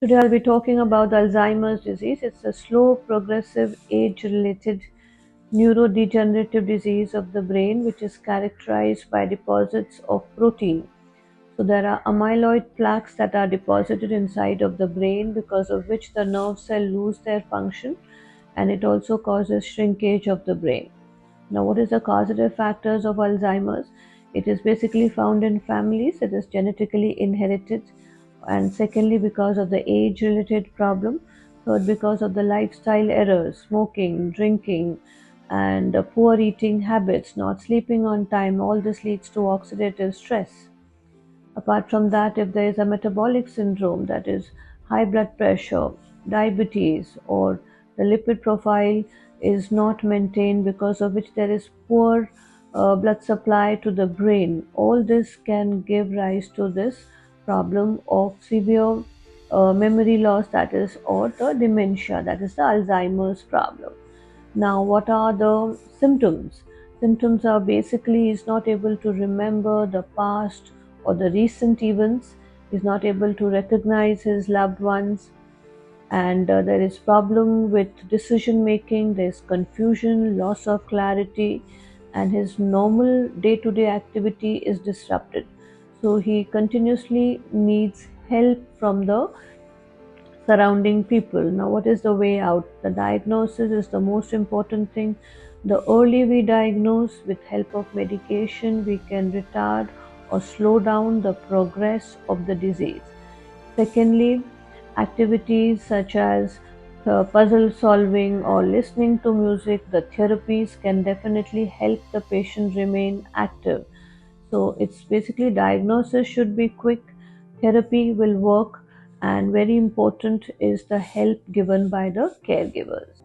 Today I'll be talking about Alzheimer's disease. It's a slow, progressive, age-related neurodegenerative disease of the brain which is characterized by deposits of protein. So there are amyloid plaques that are deposited inside of the brain, because of which the nerve cell lose their function, and it also causes shrinkage of the brain. Now, what is the causative factors of Alzheimer's? It is basically found in families. It is genetically inherited, and secondly, because of the age-related problem. Third, because of the lifestyle errors, smoking, drinking, and poor eating habits, not sleeping on time. All this leads to oxidative stress. Apart from that, if there is a metabolic syndrome, that is high blood pressure, diabetes, or the lipid profile is not maintained, because of which there is poor blood supply to the brain, all this can give rise to this problem of severe memory loss, that is, or the dementia, that is the Alzheimer's problem. Now, what are the symptoms? Symptoms are basically is not able to remember the past or the recent events, is not able to recognize his loved ones, and there is problem with decision making, there is confusion, loss of clarity, and his normal day-to-day activity is disrupted. So he continuously needs help from the surrounding people. Now, what is the way out? The diagnosis is the most important thing. The early we diagnose, with help of medication, we can retard or slow down the progress of the disease. Secondly, activities such as puzzle solving or listening to music, the therapies can definitely help the patient remain active. So it's basically diagnosis should be quick, therapy will work, and very important is the help given by the caregivers.